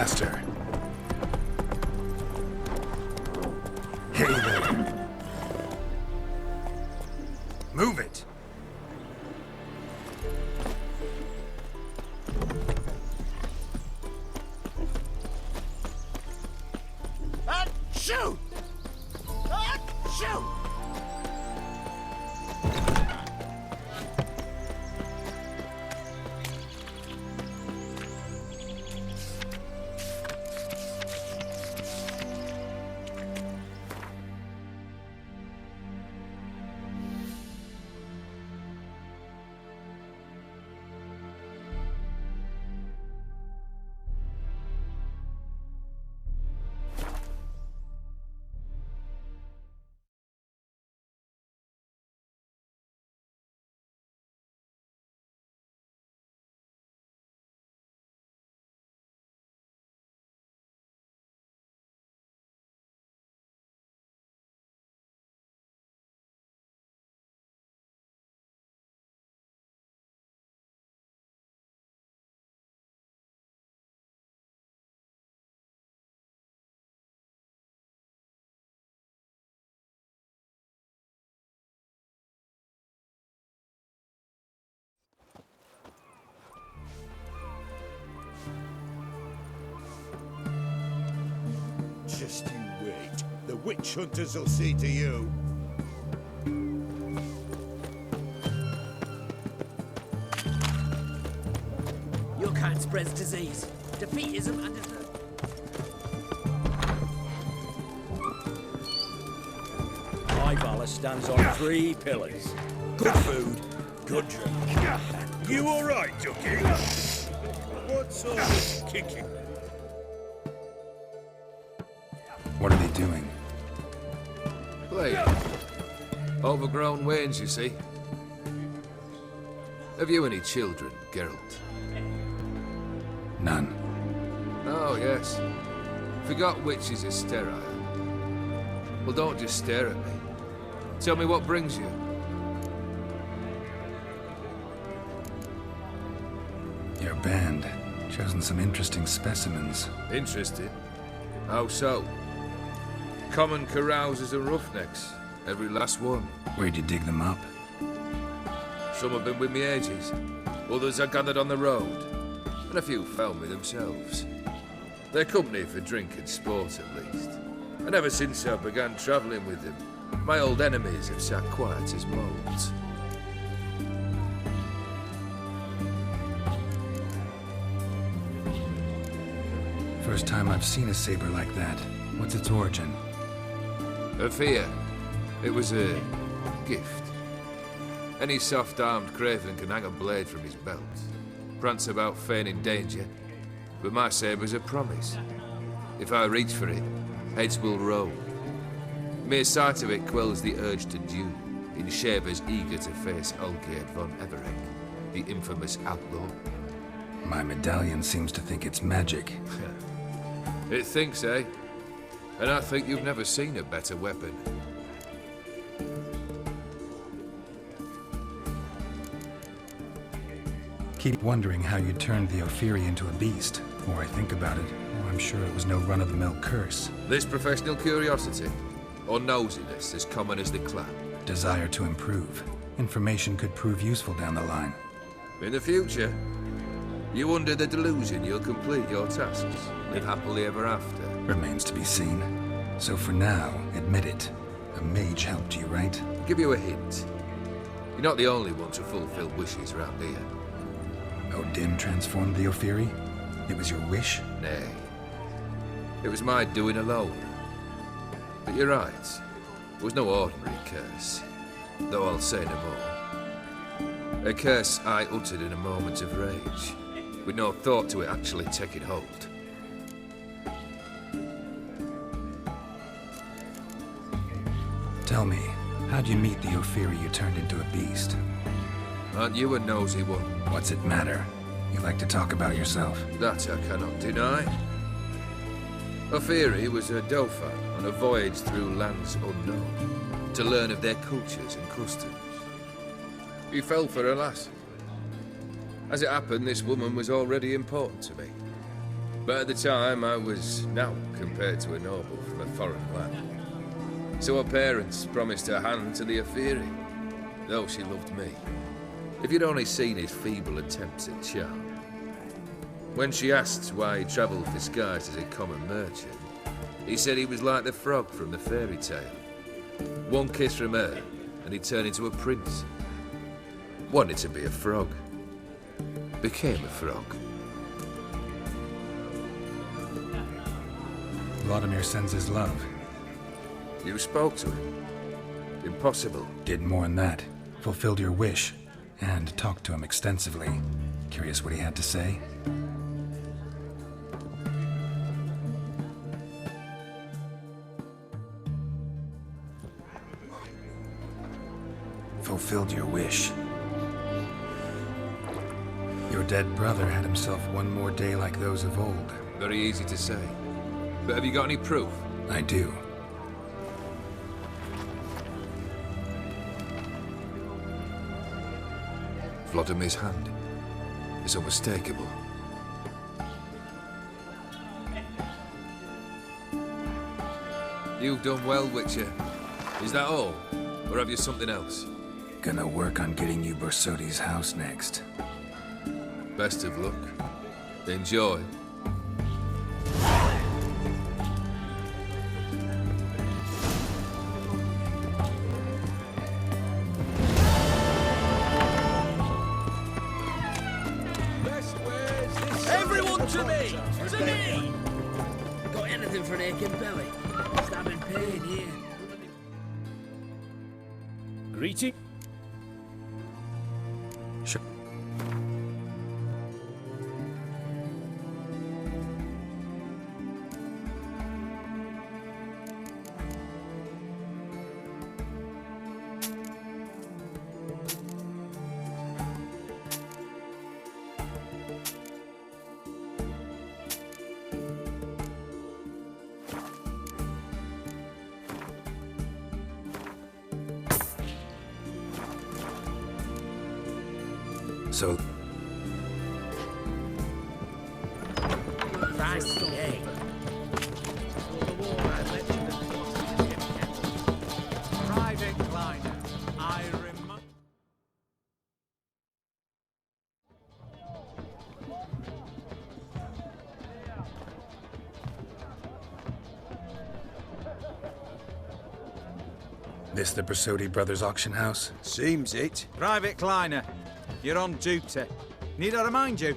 faster. Hey there. Move it. Shoot! Shoot! Just you wait. The witch hunters will see to you. Your kind spreads disease. Defeatism and My Valor stands on 3 pillars. Good food, good drink. You all right, Ducky? What's all this kicking? What are they doing? Playing. Overgrown wains, you see. Have you any children, Geralt? None. Oh, yes. Forgot witches are sterile. Well, don't just stare at me. Tell me what brings you. Your band. Chosen some interesting specimens. Interested? How so? Common carousers and roughnecks. Every last one. Where'd you dig them up? Some have been with me ages. Others I gathered on the road. And a few found me themselves. They're company for drink and sport, at least. And ever since I began travelling with them, my old enemies have sat quiet as moles. First time I've seen a saber like that. What's its origin? A fear. It was a gift. Any soft-armed craven can hang a blade from his belt, prance about feigning danger, but my saber's a promise. If I reach for it, heads will roll. Mere sight of it quells the urge to duel, in shavers eager to face Olgierd von Everegg, the infamous outlaw. My medallion seems to think it's magic. It thinks, eh? And I think you've never seen a better weapon. Keep wondering how you turned the Ophiri into a beast. The more I think about it, the more I'm sure it was no run-of-the-mill curse. This professional curiosity, or nosiness as common as the clam. Desire to improve. Information could prove useful down the line. In the future, you under the delusion you'll complete your tasks, live happily ever after. Remains to be seen. So for now, admit it. A mage helped you, right? I'll give you a hint. You're not the only one to fulfill wishes around here. Odin transformed the Ophiri? It was your wish? Nay. It was my doing alone. But you're right. It was no ordinary curse. Though I'll say no more. A curse I uttered in a moment of rage, with no thought to it actually taking hold. Tell me, how'd you meet the Ophiri you turned into a beast? Aren't you a nosy one? What's it matter? You like to talk about yourself. That I cannot deny. Ophiri was a dauphin on a voyage through lands unknown, to learn of their cultures and customs. He fell for a lass. As it happened, this woman was already important to me. But at the time, I was now compared to a noble from a foreign land. So her parents promised her hand to the Ophiri, though she loved me. If you'd only seen his feeble attempts at charm. When she asked why he travelled disguised as a common merchant, he said he was like the frog from the fairy tale. One kiss from her, and he turned into a prince. Wanted to be a frog. Became a frog. Vladimir sends his love. You spoke to him? Impossible. Did more than that. Fulfilled your wish. And talked to him extensively. Curious what he had to say? Fulfilled your wish. Your dead brother had himself one more day like those of old. Very easy to say. But have you got any proof? I do. Vladimir's hand is unmistakable. You've done well, Witcher. Is that all? Or have you something else? Gonna work on getting you Borsodi's house next. Best of luck. Enjoy. Everyone to me! To me! Got anything for an aching belly? Stabbing pain here. Greeting. Sure. So, Private Kleiner, I remind... this the Borsodi Brothers auction house? Seems it. Private Kleiner, you're on duty. Need I remind you,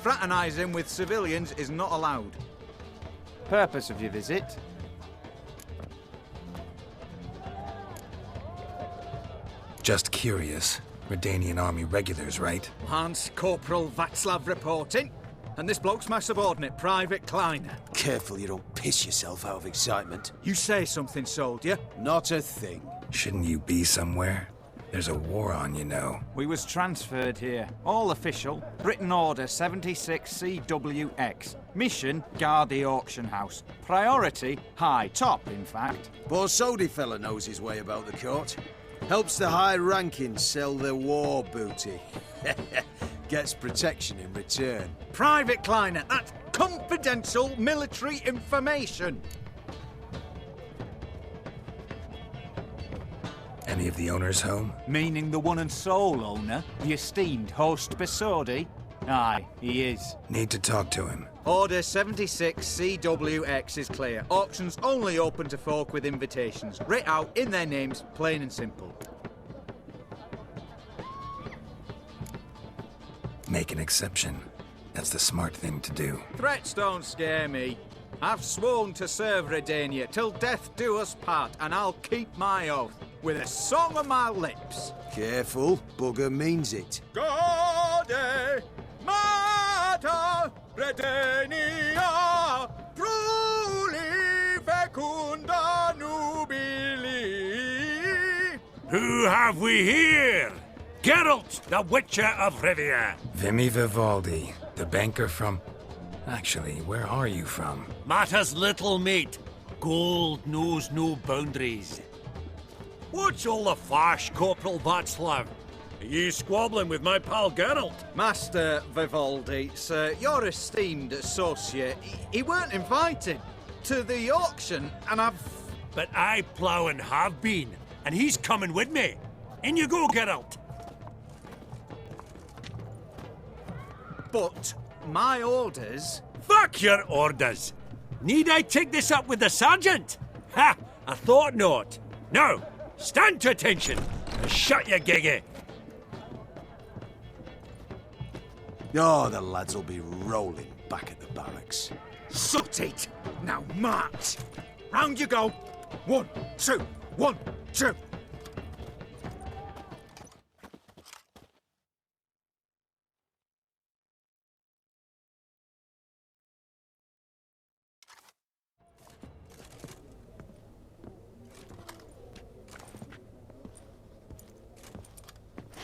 fraternising with civilians is not allowed. Purpose of your visit? Just curious. Redanian army regulars, right? Lance Corporal Václav reporting. And this bloke's my subordinate, Private Kleiner. Careful you don't piss yourself out of excitement. You say something, soldier? Not a thing. Shouldn't you be somewhere? There's a war on, you know. We was transferred here. All official. Britain Order 76 CWX. Mission, guard the auction house. Priority, high top, in fact. Borsodi fella knows his way about the court. Helps the high rankings sell their war booty. Gets protection in return. Private Kleiner, that's confidential military information. Any of the owners home? Meaning the one and sole owner, the esteemed host Borsodi? Aye, he is. Need to talk to him. Order 76 CWX is clear. Auctions only open to folk with invitations. Writ out in their names, plain and simple. Make an exception. That's the smart thing to do. Threats don't scare me. I've sworn to serve Redania till death do us part, and I'll keep my oath with a song on my lips. Careful, bugger means it. Gaude Mater Redania Pruli fecunda nubili. Who have we here? Geralt, the Witcher of Rivia. Vimy Vivaldi, the banker from... Actually, where are you from? Matters little, mate. Gold knows no boundaries. What's all the fash, Corporal Václav? Are you squabbling with my pal Geralt? Master Vivaldi, sir, your esteemed associate, he weren't invited to the auction, and I've... But I plough and have been, and he's coming with me. In you go, Geralt. But my orders... Fuck your orders. Need I take this up with the sergeant? Ha! I thought not. Now, stand to attention and shut your giggy. Oh, the lads will be rolling back at the barracks. Sort it! Now march! Round you go! 1, 2, 1, 2!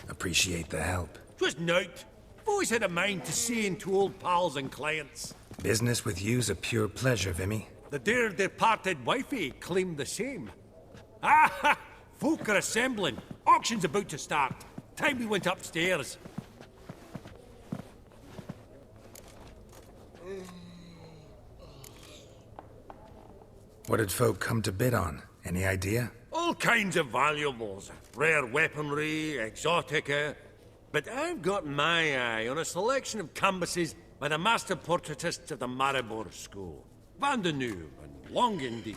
Appreciate the help. 'Twas nowt. I've always had a mind to see into old pals and clients. Business with you's a pure pleasure, Vimy. The dear departed wifey claimed the same. Ah ha! Folk are assembling. Auction's about to start. Time we went upstairs. What did folk come to bid on? Any idea? All kinds of valuables. Rare weaponry, exotica. But I've got my eye on a selection of canvases by the master portraitists of the Maribor School. Van de Nieuw and Longendy.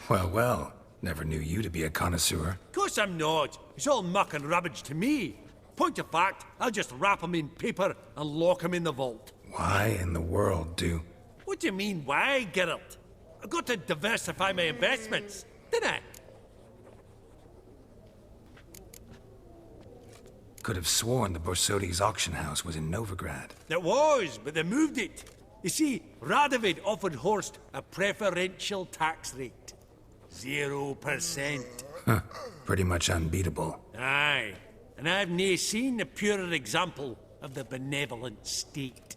Well, well. Never knew you to be a connoisseur. Of course I'm not. It's all muck and rubbish to me. Point of fact, I'll just wrap 'em in paper and lock 'em in the vault. Why in the world do... What do you mean, why, Geralt? I've got to diversify my investments, didn't I? Could have sworn the Borsodi's auction house was in Novigrad. It was, but they moved it. You see, Radovid offered Horst a preferential tax rate. 0%. Huh. Pretty much unbeatable. Aye, and I've nae seen a purer example of the benevolent state.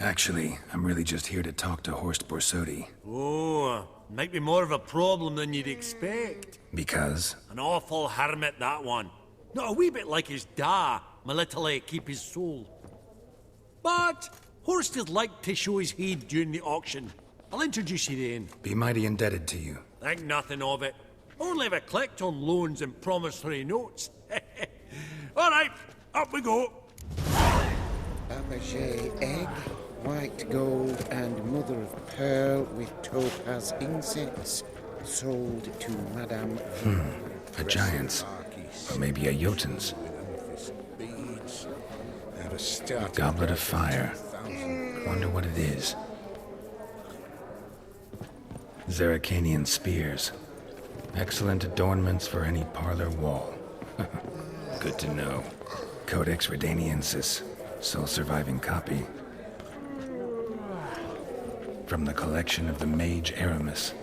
Actually, I'm really just here to talk to Horst Borsodi. Oh, might be more of a problem than you'd expect. Because? An awful hermit, that one. Not a wee bit like his da, my little keep his soul. But Horst is like to show his heed during the auction. I'll introduce you then. Be mighty indebted to you. Think nothing of it. Only if I collect on loans and promissory notes. All right, up we go. Fabergé egg, white gold and mother of pearl with topaz insets, sold to Madame... A giant's. Or maybe a Jotun's. Goblet of fire. Wonder what it is. Zeracanian spears. Excellent adornments for any parlor wall. Good to know. Codex Redaniensis. Sole surviving copy. From the collection of the mage Aramis.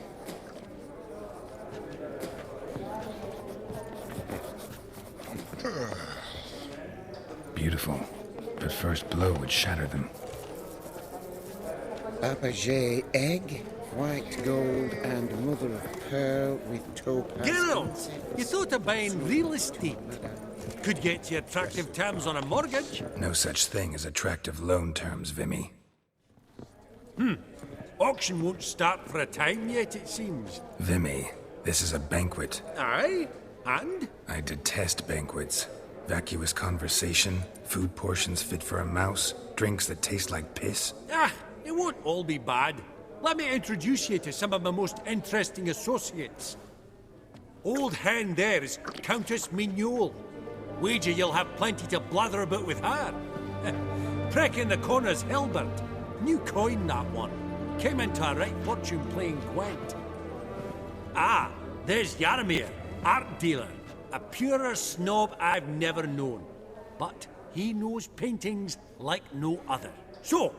Beautiful, but first blow would shatter them. Fabergé egg, white gold and mother of pearl with topaz Geralt, insets. you thought of buying real estate. Could get you attractive terms on a mortgage. No such thing as attractive loan terms, Vimy. Auction won't start for a time yet, it seems. Vimy, this is a banquet. Aye, and? I detest banquets. Vacuous conversation, food portions fit for a mouse, drinks that taste like piss. Ah, it won't all be bad. Let me introduce you to some of my most interesting associates. Old hen there is Countess Mignol. Wager you'll have plenty to blather about with her. Prick in the corner's Hilbert. New coin, that one. Came into a right fortune playing Gwent. Ah, there's Jaromir, art dealer. A purer snob I've never known. But he knows paintings like no other. So,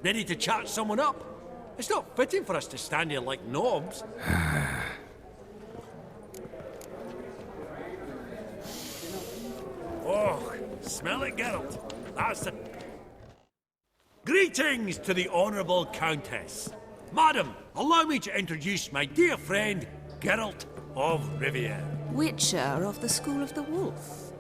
ready to chat someone up? It's not fitting for us to stand here like knobs. Oh, smell it, Geralt. That's the... Greetings to the Honourable Countess. Madam, allow me to introduce my dear friend, Geralt of Rivia. Witcher of the School of the Wolf.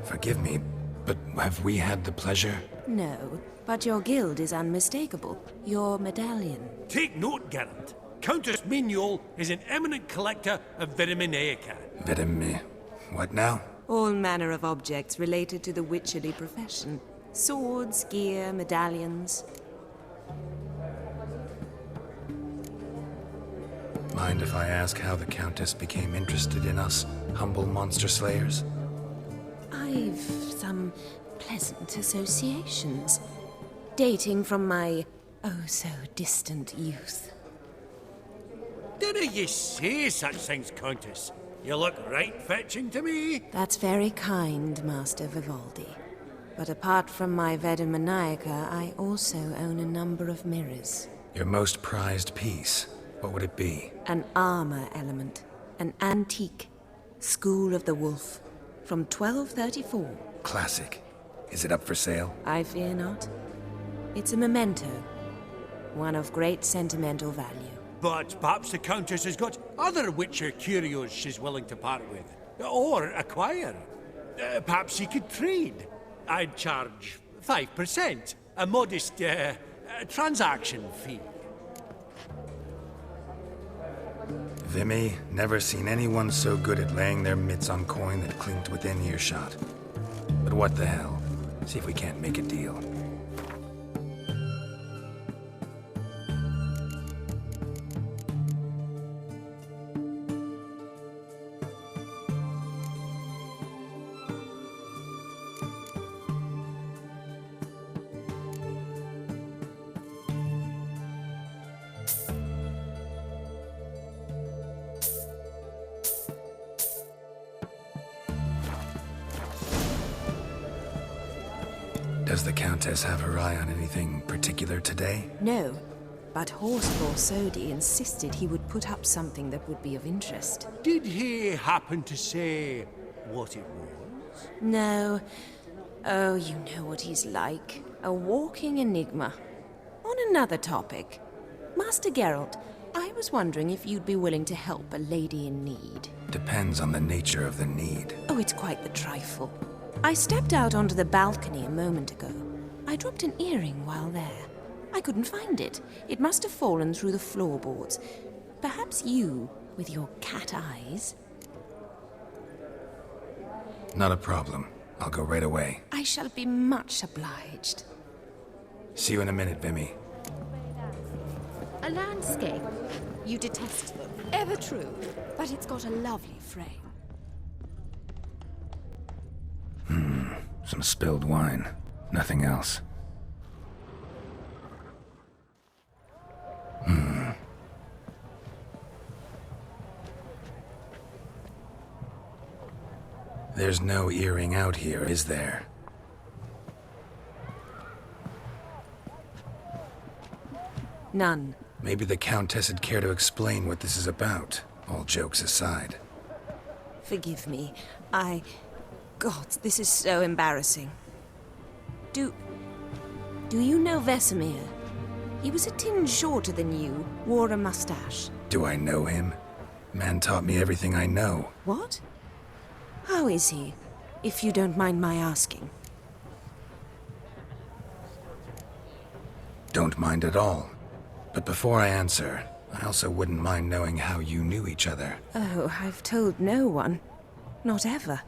Forgive me, but have we had the pleasure? No, but your guild is unmistakable. Your medallion. Take note, Geralt. Countess Mignol is an eminent collector of Vitaminaica. What now? All manner of objects related to the witcherly profession. Swords, gear, medallions. Mind if I ask how the Countess became interested in us, humble monster slayers? I've some pleasant associations, dating from my oh-so-distant youth. Dinna ye say such things, Countess. You look right fetching to me. That's very kind, Master Vivaldi. But apart from my Vedemaniaca, I also own a number of mirrors. Your most prized piece, what would it be? An armor element. An antique. School of the Wolf. From 1234. Classic. Is it up for sale? I fear not. It's a memento. One of great sentimental value. But perhaps the Countess has got other Witcher curios she's willing to part with. Or acquire. Perhaps she could trade. I'd charge 5%. A modest, transaction fee. Vimy, never seen anyone so good at laying their mitts on coin that clinked within earshot. But what the hell? See if we can't make a deal. Does the Countess have her eye on anything particular today? No, but Horsefall Sodi insisted he would put up something that would be of interest. Did he happen to say what it was? No. Oh, you know what he's like. A walking enigma. On another topic. Master Geralt, I was wondering if you'd be willing to help a lady in need. Depends on the nature of the need. Oh, it's quite the trifle. I stepped out onto the balcony a moment ago. I dropped an earring while there. I couldn't find it. It must have fallen through the floorboards. Perhaps you, with your cat eyes... Not a problem. I'll go right away. I shall be much obliged. See you in a minute, Vimy. A landscape. You detest them. Ever true. But it's got a lovely frame. Some spilled wine. Nothing else. There's no earring out here, is there? None. Maybe the Countess would care to explain what this is about, all jokes aside. Forgive me. God, this is so embarrassing. Do you know Vesemir? He was a tinge shorter than you, wore a mustache. Do I know him? Man taught me everything I know. What? How is he, if you don't mind my asking? Don't mind at all. But before I answer, I also wouldn't mind knowing how you knew each other. Oh, I've told no one. Not ever.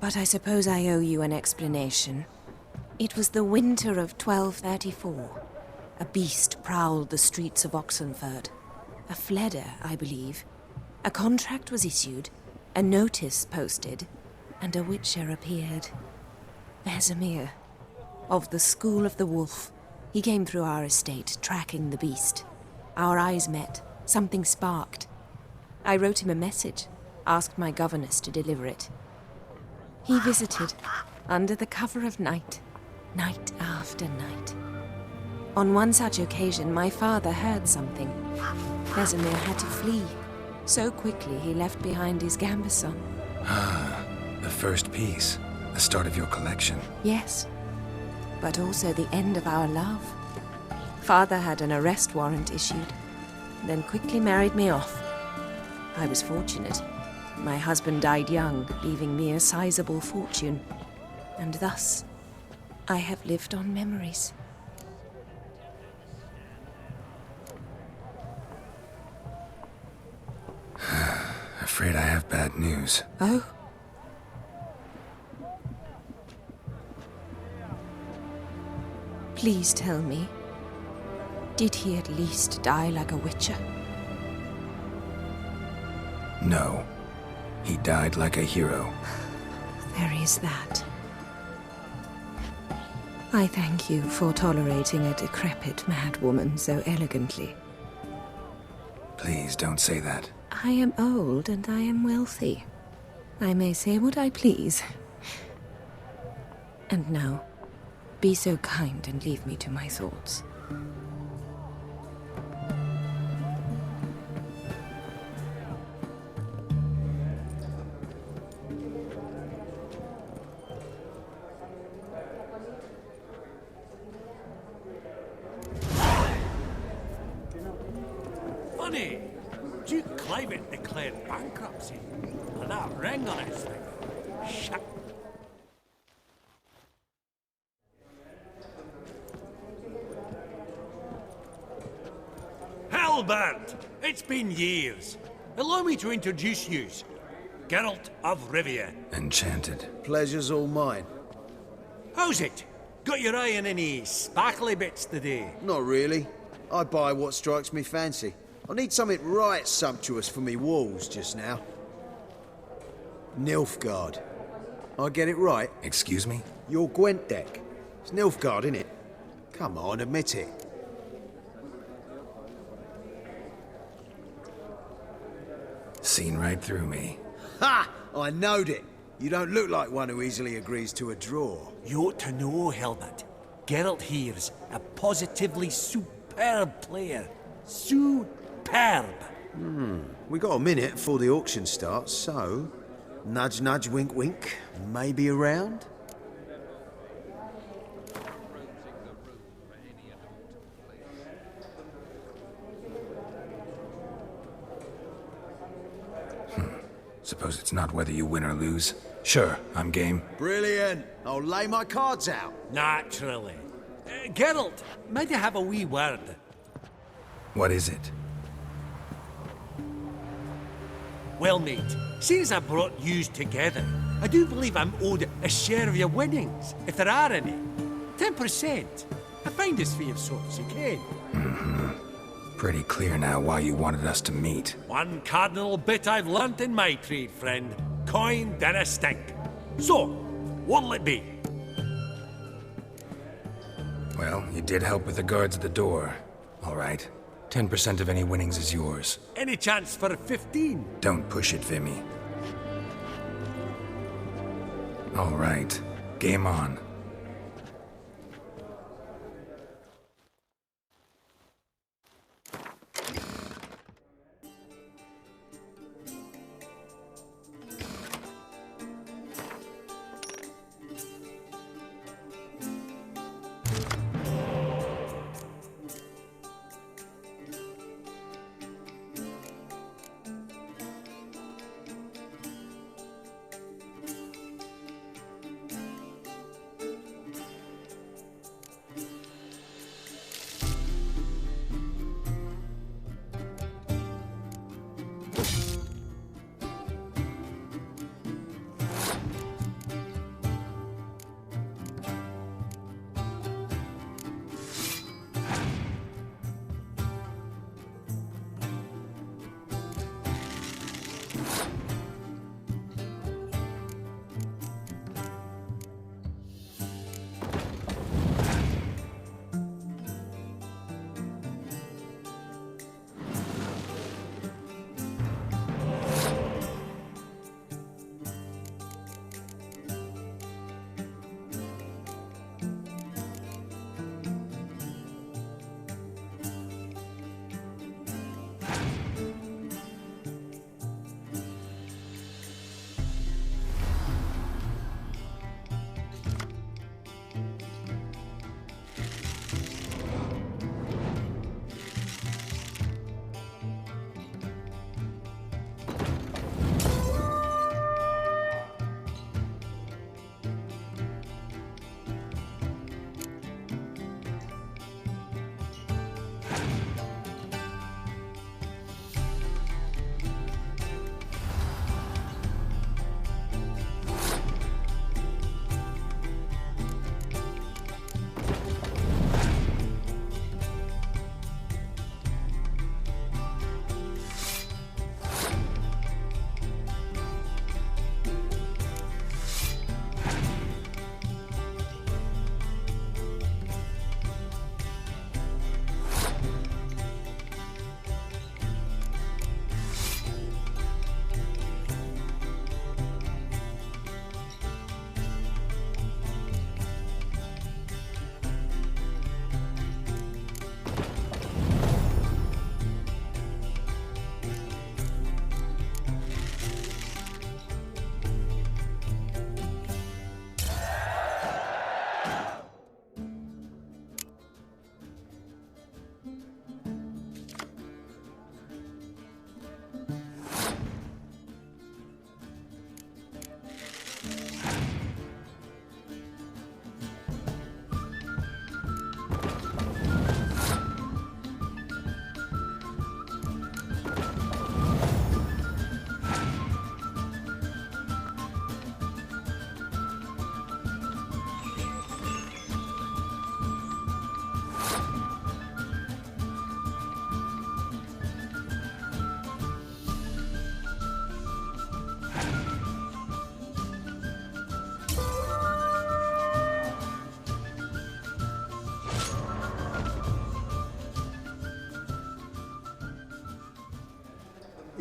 But I suppose I owe you an explanation. It was the winter of 1234. A beast prowled the streets of Oxenford. A fledder, I believe. A contract was issued, a notice posted, and a witcher appeared. Vesemir, of the School of the Wolf. He came through our estate, tracking the beast. Our eyes met. Something sparked. I wrote him a message, asked my governess to deliver it. He visited, under the cover of night, night after night. On one such occasion, my father heard something. Vesemir had to flee. So quickly, he left behind his gambeson. Ah, the first piece. The start of your collection. Yes, but also the end of our love. Father had an arrest warrant issued, then quickly married me off. I was fortunate. My husband died young, leaving me a sizable fortune. And thus, I have lived on memories. Afraid I have bad news. Oh? Please tell me, did he at least die like a witcher? No. He died like a hero. There is that. I thank you for tolerating a decrepit madwoman so elegantly. Please don't say that. I am old and I am wealthy. I may say what I please. And now, be so kind and leave me to my thoughts. Funny, Duke Clivet declared bankruptcy. And that ring on his finger. Shit. Halbert! It's been years. Allow me to introduce yous. Geralt of Rivia. Enchanted. Pleasure's all mine. How's it? Got your eye on any sparkly bits today? Not really. I buy what strikes me fancy. I need something right sumptuous for me walls just now. Nilfgaard. I get it right? Excuse me? Your Gwent deck. It's Nilfgaard, innit? Come on, admit it. Seen right through me. Ha! I knowed it. You don't look like one who easily agrees to a draw. You ought to know, Helmut. Geralt here's a positively superb player. Superb! We got a minute before the auction starts, so... Nudge, nudge, wink, wink. Maybe around? Suppose it's not whether you win or lose. Sure, I'm game. Brilliant. I'll lay my cards out. Naturally. Geralt, might I have a wee word? What is it? Well, mate, seeing as I brought yous together, I do believe I'm owed a share of your winnings, if there are any. 10%. A finder's fee of sorts, you can. Pretty clear now why you wanted us to meet. One cardinal bit I've learnt in my trade, friend. Coin dinna stink. So, what'll it be? Well, you did help with the guards at the door. All right. 10% of any winnings is yours. Any chance for 15? Don't push it, Vimy. All right. Game on.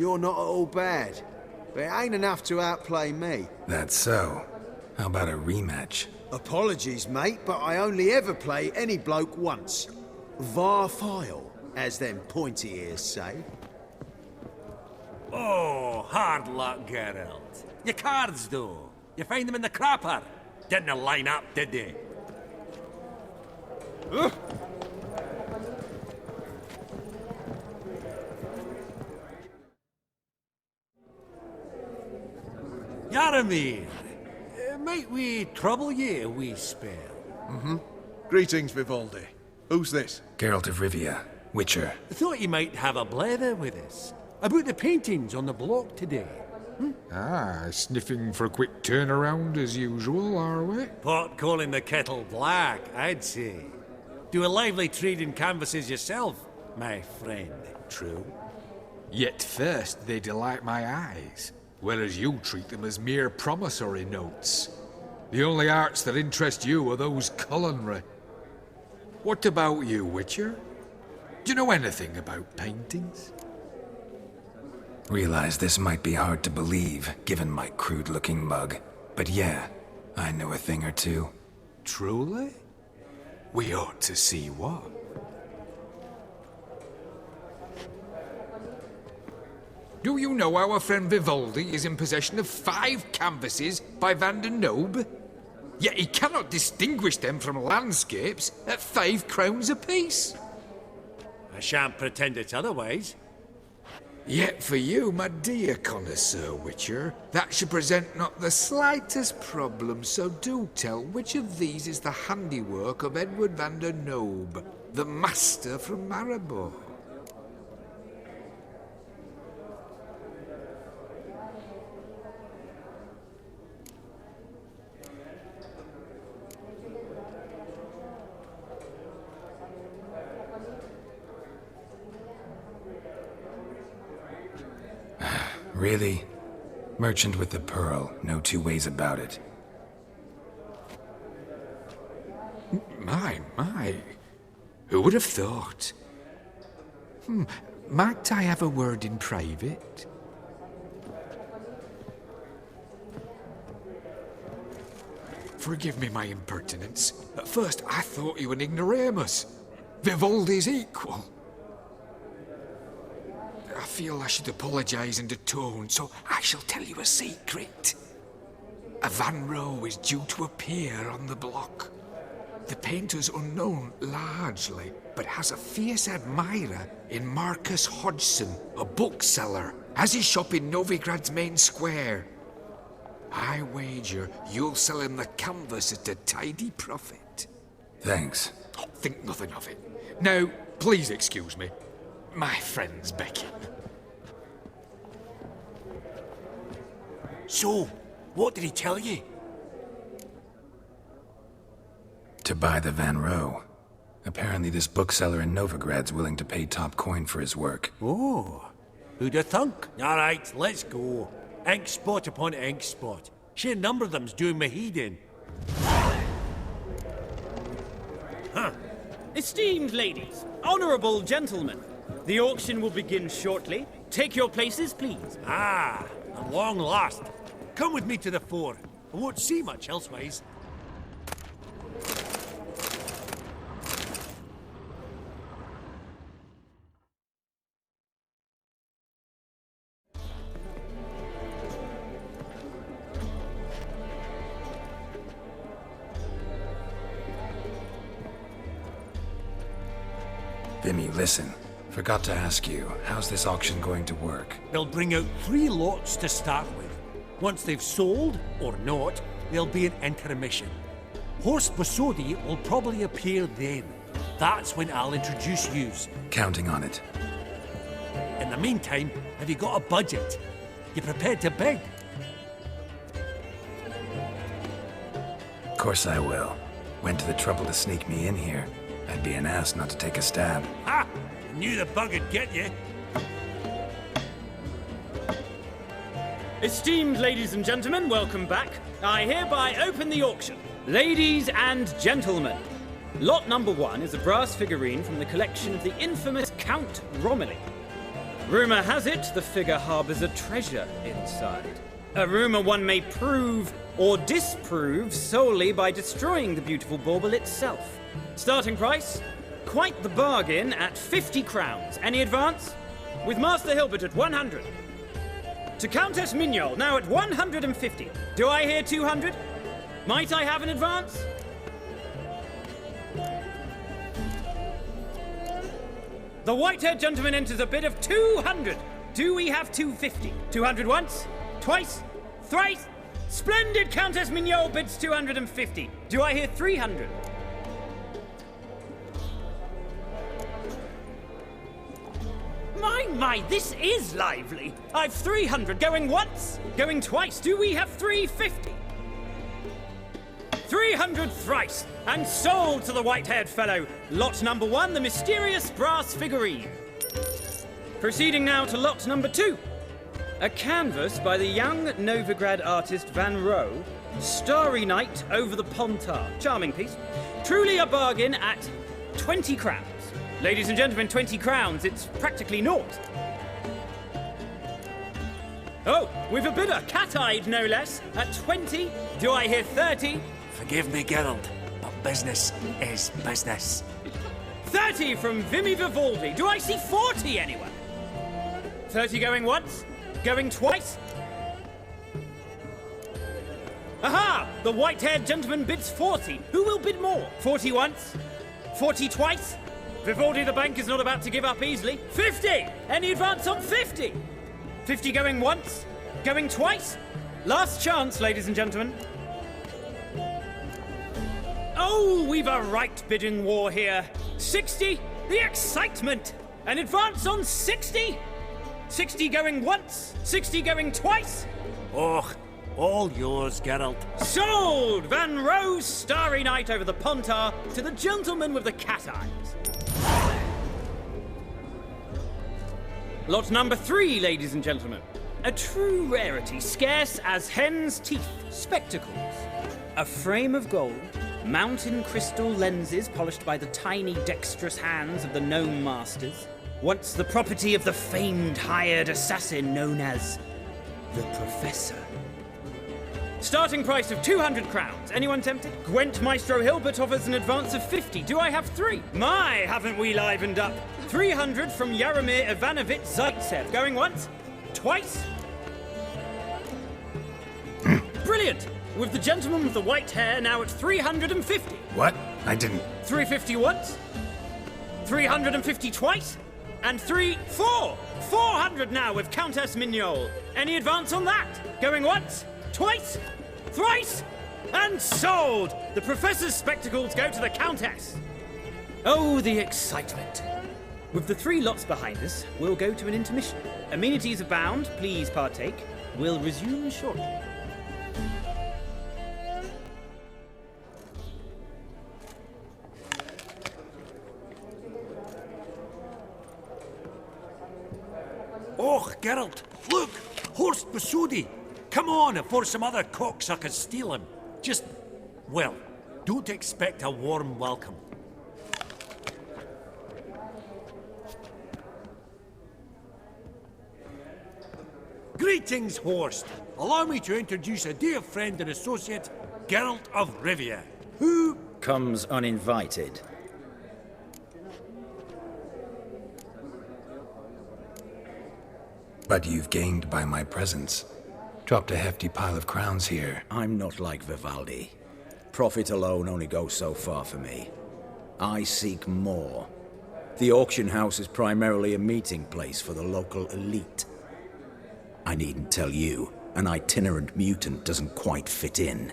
You're not at all bad. But it ain't enough to outplay me. That's so. How about a rematch? Apologies, mate, but I only ever play any bloke once. Var file, as them pointy ears say. Oh, hard luck, Geralt. Your cards, though. You find them in the crapper. Didn't line up, did they? Yaramir, might we trouble ye a wee spell? Greetings, Vivaldi. Who's this? Geralt of Rivia, Witcher. Thought you might have a blather with us. About the paintings on the block today. Ah, sniffing for a quick turnaround as usual, are we? Pot calling the kettle black, I'd say. Do a lively trade in canvases yourself, my friend. True. Yet first they delight my eyes, whereas you treat them as mere promissory notes. The only arts that interest you are those culinary. What about you, Witcher? Do you know anything about paintings? Realize this might be hard to believe, given my crude-looking mug. But yeah, I know a thing or two. Truly? We ought to see what. Do you know our friend Vivaldi is in possession of 5 canvases by Van der Nobe? Yet he cannot distinguish them from landscapes at 5 crowns apiece. I shan't pretend it's otherwise. Yet for you, my dear connoisseur Witcher, that should present not the slightest problem, so do tell which of these is the handiwork of Edward van der Nobe, the master from Maribor. Really? Merchant with the pearl, no two ways about it. My. Who would have thought? Might I have a word in private? Forgive me my impertinence. At first I thought you an ignoramus. Vivaldi's equal. I feel I should apologize and atone, so I shall tell you a secret. A Van Row is due to appear on the block. The painter's unknown, largely, but has a fierce admirer in Marcus Hodgson, a bookseller, has his shop in Novigrad's main square. I wager you'll sell him the canvas at a tidy profit. Thanks. Oh, think nothing of it. Now, please excuse me. My friend's becking. So, what did he tell you? To buy the Van Row. Apparently this bookseller in Novigrad's willing to pay top coin for his work. Oh, who'd have thunk? All right, let's go. Ink spot upon ink spot. Sheer number of them's doing me heed in. Esteemed ladies, honourable gentlemen, the auction will begin shortly. Take your places, please. Ah, at long last. Come with me to the fore. I won't see much elsewise. Vimy, listen. Forgot to ask you, how's this auction going to work? They'll bring out 3 lots to start with. Once they've sold, or not, there'll be an intermission. Horse Bosodi will probably appear then. That's when I'll introduce yous. Counting on it. In the meantime, have you got a budget? You prepared to beg? Of course I will. Went to the trouble to sneak me in here. I'd be an ass not to take a stab. Ha! Knew the bug'd get you. Esteemed ladies and gentlemen, welcome back. I hereby open the auction. Ladies and gentlemen, lot number 1 is a brass figurine from the collection of the infamous Count Romilly. Rumor has it the figure harbors a treasure inside. A rumor one may prove or disprove solely by destroying the beautiful bauble itself. Starting price? Quite the bargain at 50 crowns. Any advance? With Master Hilbert at 100. To Countess Mignol, now at 150. Do I hear 200? Might I have an advance? The white-haired gentleman enters a bid of 200. Do we have 250? 200 once? Twice? Thrice? Splendid Countess Mignol bids 250. Do I hear 300? My, this is lively. I've 300 going once, going twice. Do we have 350? 300 thrice, and sold to the white-haired fellow. Lot number 1, the mysterious brass figurine. Proceeding now to lot number 2. A canvas by the young Novigrad artist Van Rohe, Starry Night over the Pontar. Charming piece. Truly a bargain at 20 crowns. Ladies and gentlemen, 20 crowns, it's practically naught. Oh, we've a bidder, cat-eyed no less, at 20. Do I hear 30? Forgive me, Geralt, but business is business. 30 from Vimy Vivaldi. Do I see 40 anywhere? 30 going once? Going twice? Aha! The white-haired gentleman bids 40. Who will bid more? 40 once? 40 twice? Vivaldi the bank is not about to give up easily. 50! Any advance on 50? 50 going once? Going twice? Last chance, ladies and gentlemen. Oh, we've a right bidding war here. 60? The excitement! An advance on 60? 60 going once? 60 going twice? Oh, all yours, Geralt. Sold! Van Rohe's Starry Night over the Pontar to the gentleman with the cat eyes. Lot number 3, ladies and gentlemen. A true rarity, scarce as hen's teeth. Spectacles. A frame of gold, mountain crystal lenses polished by the tiny, dexterous hands of the gnome masters. Once the property of the famed hired assassin known as the Professor. Starting price of 200 crowns. Anyone tempted? Gwent Maestro Hilbert offers an advance of 50. Do I have 3? My, haven't we livened up? 300 from Yaromir Ivanovich Zaitsev. Going once? Twice? Brilliant! With the gentleman with the white hair now at 350. What? I didn't... 350 once? 350 twice? And 400 now with Countess Mignol. Any advance on that? Going once? Twice? Thrice? And sold! The Professor's spectacles go to the Countess. Oh, the excitement. With the 3 lots behind us, we'll go to an intermission. Amenities abound, please partake. We'll resume shortly. Oh, Geralt, look! Horst Basudi! Come on, before some other cocksuckers steal him. Just, well, don't expect a warm welcome. Greetings, Horst. Allow me to introduce a dear friend and associate, Geralt of Rivia, who... comes uninvited. But you've gained by my presence. Dropped a hefty pile of crowns here. I'm not like Vivaldi. Profit alone only goes so far for me. I seek more. The auction house is primarily a meeting place for the local elite. I needn't tell you, an itinerant mutant doesn't quite fit in.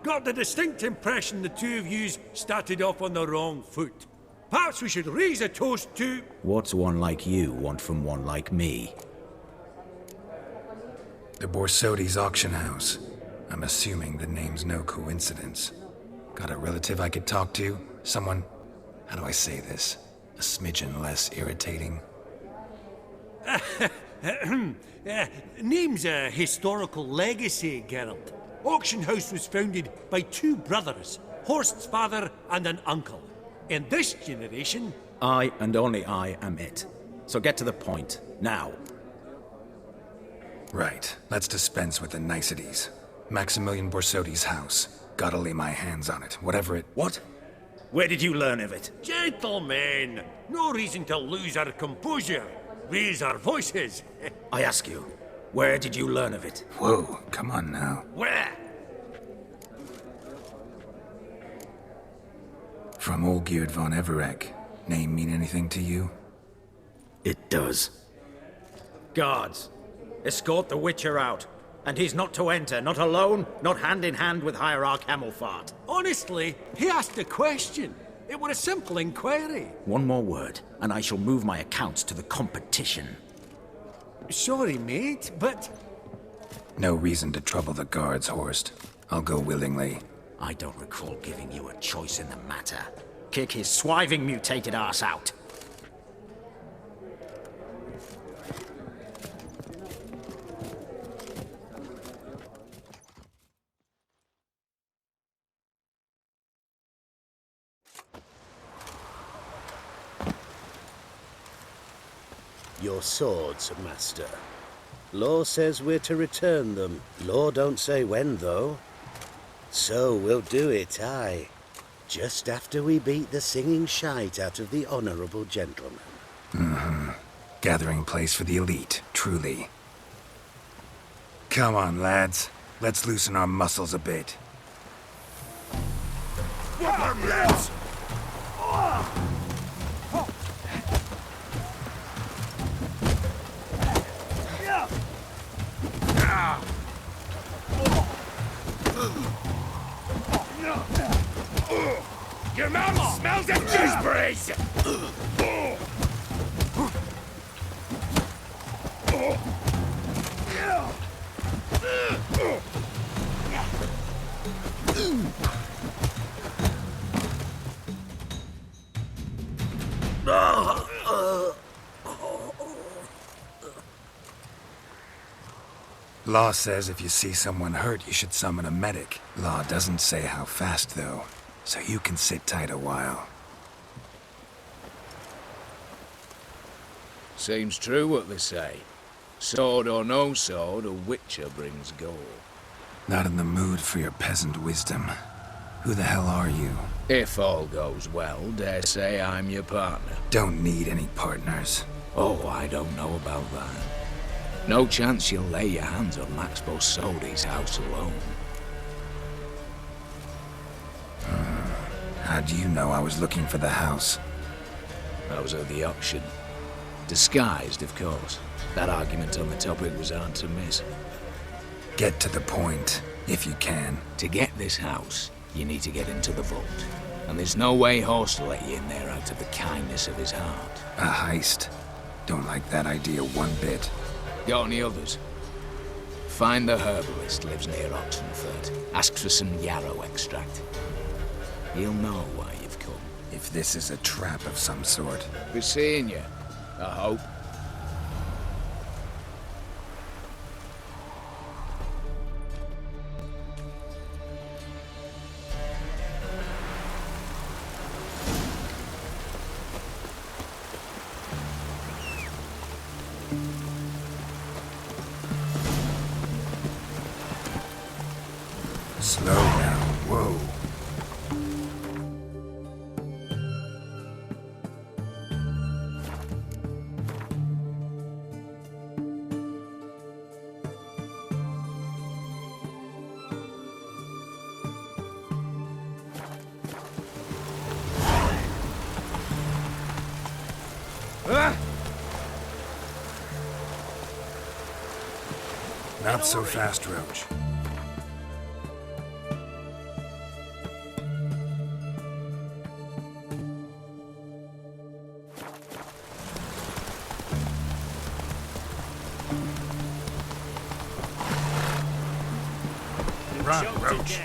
Got the distinct impression the two of yous started off on the wrong foot. Perhaps we should raise a toast to... What's one like you want from one like me? The Borsodi's auction house. I'm assuming the name's no coincidence. Got a relative I could talk to? Someone, how do I say this? A smidgen less irritating? Name's a historical legacy, Geralt. Auction house was founded by 2 brothers, Horst's father and an uncle. In this generation... I and only I am it. So get to the point, now. Right. Let's dispense with the niceties. Maximilian Borsodi's house. Gotta lay my hands on it, whatever it... What? Where did you learn of it? Gentlemen, no reason to lose our composure. Raise our voices. I ask you, where did you learn of it? Whoa, come on now. Where? From Olgierd von Everek. Name mean anything to you? It does. Guards, escort the Witcher out. And he's not to enter, not alone, not hand in hand with Hierarch Hemelfart. Honestly, he asked a question. It were a simple inquiry. One more word, and I shall move my accounts to the competition. Sorry, mate, but... No reason to trouble the guards, Horst. I'll go willingly. I don't recall giving you a choice in the matter. Kick his swiving mutated ass out. Your swords, Master. Law says we're to return them. Law don't say when, though. So we'll do it, aye. Just after we beat the singing shite out of the honorable gentleman. Mm-hmm. Gathering place for the elite, truly. Come on, lads. Let's loosen our muscles a bit. Whoop 'em, lads! Your mouth smells of gooseberries! Law says if you see someone hurt, you should summon a medic. Law doesn't say how fast, though, so you can sit tight a while. Seems true what they say. Sword or no sword, a witcher brings gold. Not in the mood for your peasant wisdom. Who the hell are you? If all goes well, dare say I'm your partner. Don't need any partners. Oh, I don't know about that. No chance you'll lay your hands on Max Borsodi's house alone. How do you know I was looking for the house? I was at the auction. Disguised, of course. That argument on the topic was hard to miss. Get to the point, if you can. To get this house, you need to get into the vault. And there's no way Horst will let you in there out of the kindness of his heart. A heist. Don't like that idea one bit. Got any others? Find the herbalist lives near Oxenfurt. Ask for some yarrow extract. He'll know why you've come. If this is a trap of some sort. Be seeing you, I hope. Slow down, whoa. Not so fast, Roach. Run, Roach.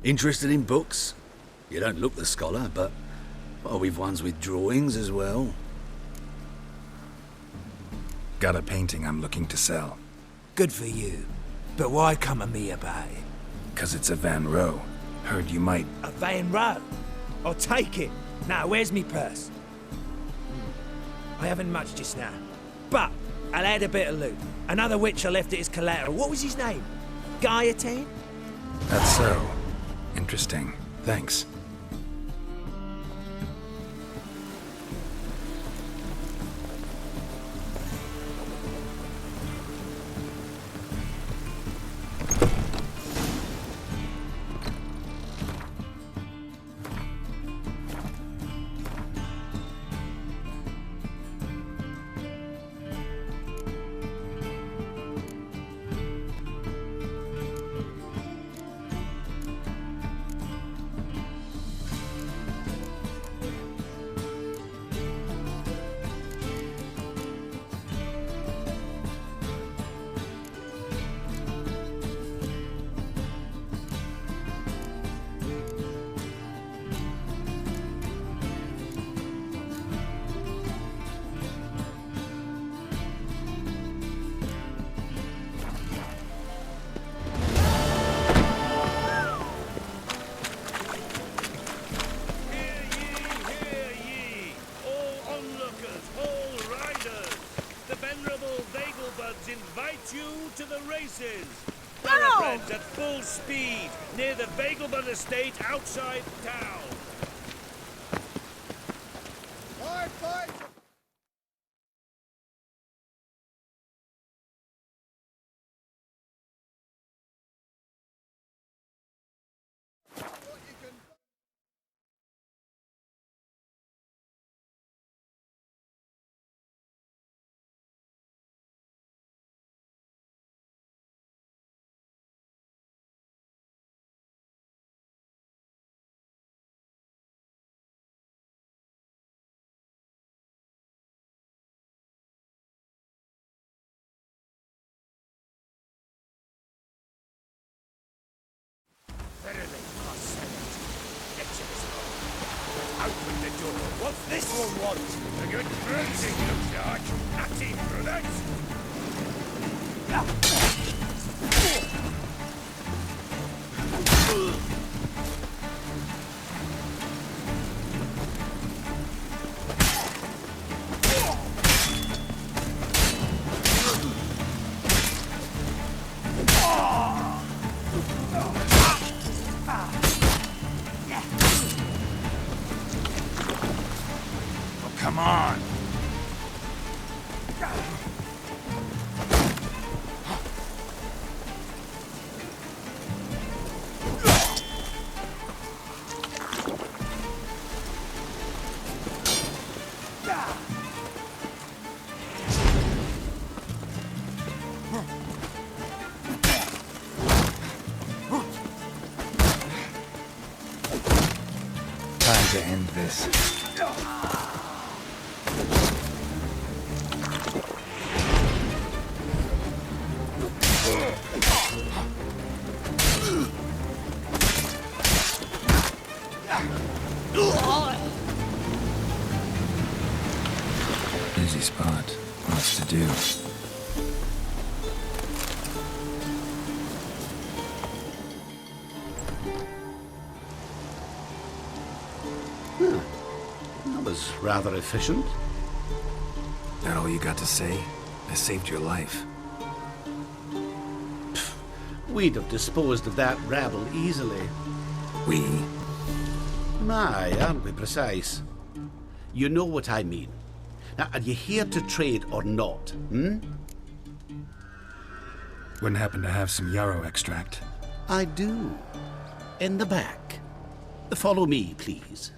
Interested in books? You don't look the scholar, but well, we've ones with drawings as well. Got a painting I'm looking to sell. Good for you. But why come to me about it? 'Cause it's a Van Row. Heard you might... A Van Row? I'll take it. Now, where's me purse? I haven't much just now. But I'll add a bit of loot. Another witch I left at his collateral. What was his name? Gaiatan? That's so. Interesting. Thanks. Invite you to the races. Thoroughbreds at full speed near the Vagelbud estate outside town. Open the door. What's this one want? A good bruising, looks like. At him, brothers. Come on! Time to end this. Busy spot. Lots to do. That was rather efficient. That all you got to say? I saved your life. We'd have disposed of that rabble easily. We? My, aren't we precise? You know what I mean. Now, are you here to trade or not, hmm? Wouldn't happen to have some yarrow extract. I do. In the back. Follow me, please.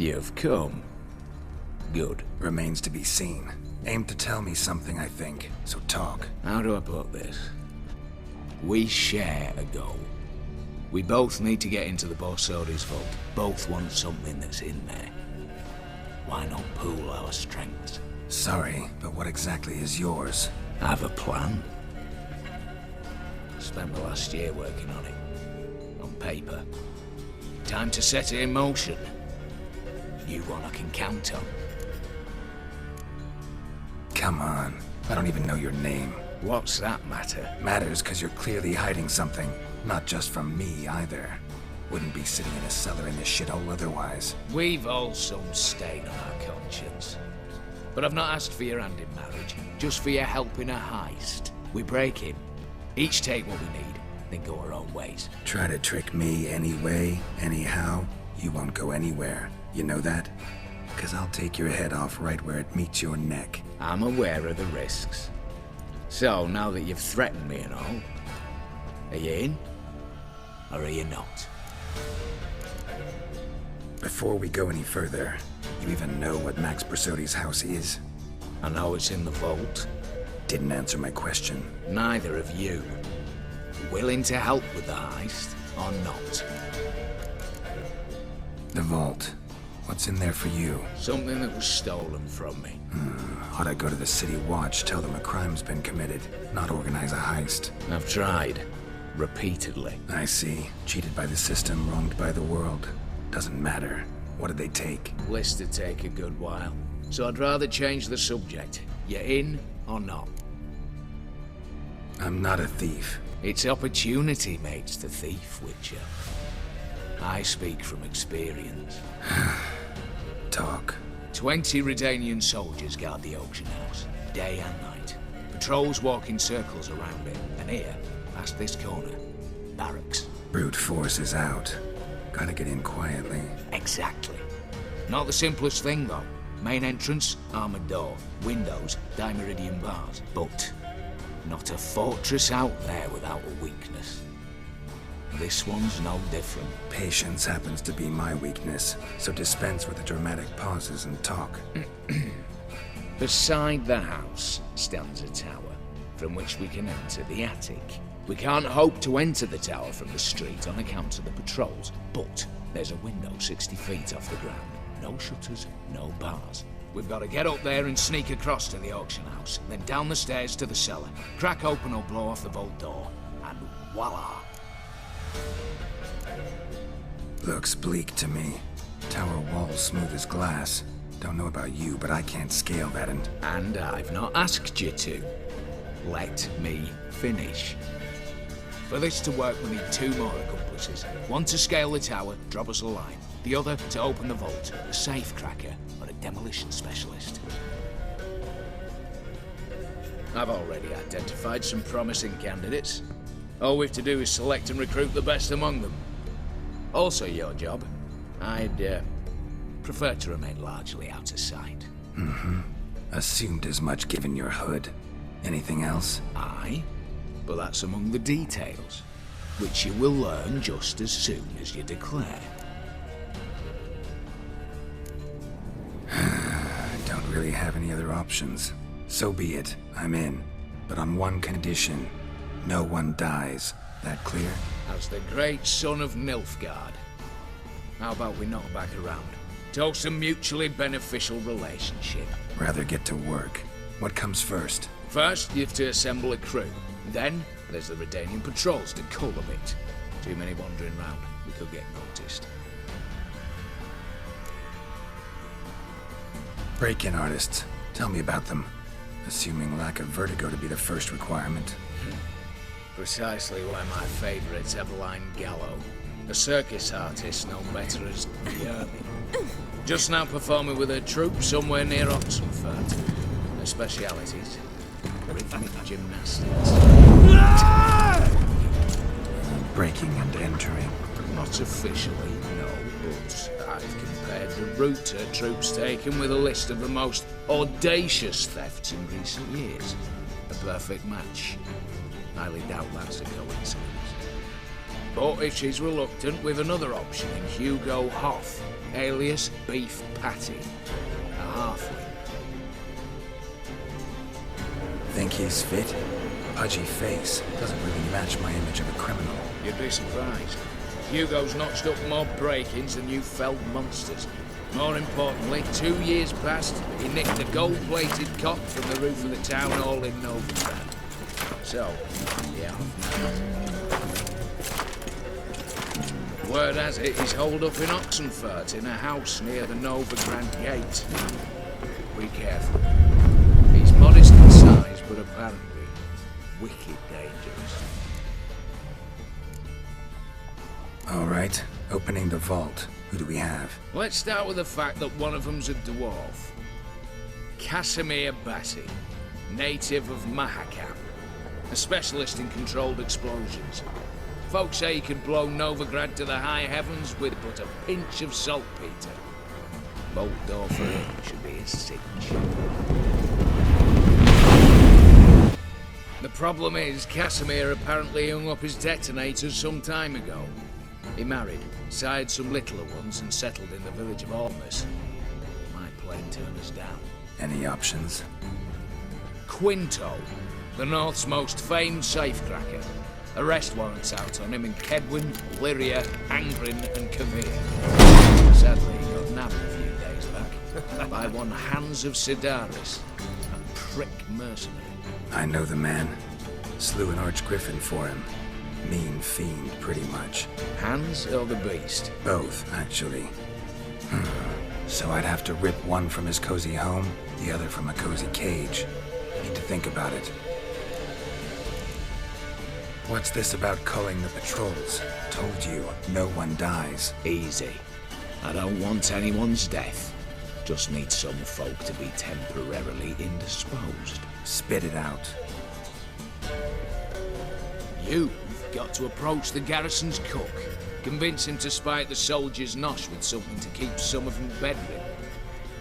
You've come. Good. Remains to be seen. Aim to tell me something, I think, so talk. How do I put this? We share a goal. We both need to get into the Borsodi's vault. Both want something that's in there. Why not pool our strengths? Sorry, but what exactly is yours? I have a plan. Spent the last year working on it. On paper. Time to set it in motion. You one I can count on. Come on. I don't even know your name. What's that matter? Matters because you're clearly hiding something. Not just from me, either. Wouldn't be sitting in a cellar in this shithole otherwise. We've all some stain on our conscience. But I've not asked for your hand in marriage, just for your help in a heist. We break him. Each take what we need, then go our own ways. Try to trick me anyway, anyhow, you won't go anywhere. You know that? Because I'll take your head off right where it meets your neck. I'm aware of the risks. So, now that you've threatened me and all, are you in? Or are you not? Before we go any further, you even know what Max Borsodi's house is? I know it's in the vault. Didn't answer my question. Neither of you. Willing to help with the heist, or not? The vault. What's in there for you? Something that was stolen from me. Ought I go to the City Watch, tell them a crime's been committed, not organize a heist? I've tried. Repeatedly. I see. Cheated by the system, wronged by the world. Doesn't matter. What did they take? List to take a good while. So I'd rather change the subject. You in or not? I'm not a thief. It's opportunity makes the thief, Witcher. I speak from experience. Talk. 20 Redanian soldiers guard the auction house, day and night. Patrols walk in circles around it, and here, past this corner, barracks. Brute force is out. Gotta get in quietly. Exactly. Not the simplest thing, though. Main entrance, armored door. Windows, dimeridian bars. But not a fortress out there without a weakness. This one's no different. Patience happens to be my weakness, so dispense with the dramatic pauses and talk. Beside the house stands a tower, from which we can enter the attic. We can't hope to enter the tower from the street on account of the patrols, but there's a window 60 feet off the ground. No shutters, no bars. We've got to get up there and sneak across to the auction house, then down the stairs to the cellar, crack open or blow off the vault door, and voila! Looks bleak to me. Tower walls smooth as glass. Don't know about you, but I can't scale that and I've not asked you to. Let me finish. For this to work, we need 2 more accomplices. One to scale the tower, drop us a line. The other to open the vault, a safe cracker or a demolition specialist. I've already identified some promising candidates. All we have to do is select and recruit the best among them. Also your job. I'd prefer to remain largely out of sight. Assumed as much given your hood. Anything else? Aye, but that's among the details, which you will learn just as soon as you declare. I don't really have any other options. So be it. I'm in. But on one condition. No one dies. That clear? As the great son of Nilfgaard. How about we knock back around? Toast a mutually beneficial relationship. Rather get to work. What comes first? First, you have to assemble a crew. Then, there's the Redanian patrols to cull a bit. Too many wandering round. We could get noticed. Break-in artists. Tell me about them. Assuming lack of vertigo to be the first requirement. Precisely why my favourite's Eveline Gallo, a circus artist known better as Yermy. Just now performing with her troupe somewhere near Oxenfurt. Her specialities: rhythmic gymnastics. Breaking and entering. Not officially, no, but I've compared the route her troope's taken with a list of the most audacious thefts in recent years. A perfect match. Highly doubt that's a coincidence. But if she's reluctant, we've another option in Hugo Hoff, alias Beef Patty, a halfling. Think he's fit? Pudgy face doesn't really match my image of a criminal. You'd be surprised. Hugo's notched up more break-ins than you felled monsters. More importantly, 2 years past, he nicked a gold-plated cot from the roof of the town hall in Novigrad. So, yeah. Word has it he's holed up in Oxenfurt in a house near the Novigrad gate. Be careful. He's modest in size, but apparently wicked dangerous. All right, opening the vault. Who do we have? Let's start with the fact that one of them's a dwarf. Casimir Bassi, native of Mahakam, a specialist in controlled explosions. Folks say he can blow Novigrad to the high heavens with but a pinch of saltpeter. Bolt door for him should be a cinch. The problem is, Casimir apparently hung up his detonators some time ago. He married, sired some littler ones, and settled in the village of Almas. My plane turned us down. Any options? Quinto, the North's most famed safecracker. Arrest warrants out on him in Kedwin, Lyria, Angrin, and Kavir. Sadly, he got nabbed a few days back by one Hans of Sidaris, a prick mercenary. I know the man. Slew an archgriffin for him. Mean fiend, pretty much. Hans or the beast? Both, actually. So I'd have to rip one from his cozy home, the other from a cozy cage. Need to think about it. What's this about culling the patrols? Told you, no one dies. Easy. I don't want anyone's death. Just need some folk to be temporarily indisposed. Spit it out. You've got to approach the garrison's cook. Convince him to spite the soldiers' nosh with something to keep some of them bedridden.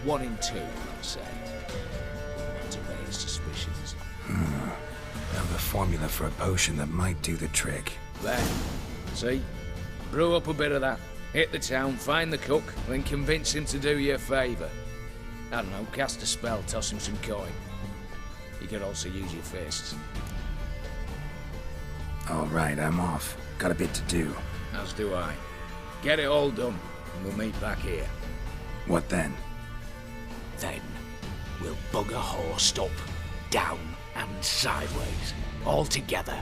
1 in 2, I'd say. To raise suspicions. Now the formula for a potion that might do the trick. There. See? Brew up a bit of that. Hit the town, find the cook, then convince him to do you a favour. I don't know, cast a spell, toss him some coin. You could also use your fists. All right, I'm off. Got a bit to do. As do I. Get it all done, and we'll meet back here. What then? Then, we'll bugger horsed up, down, and sideways. All together.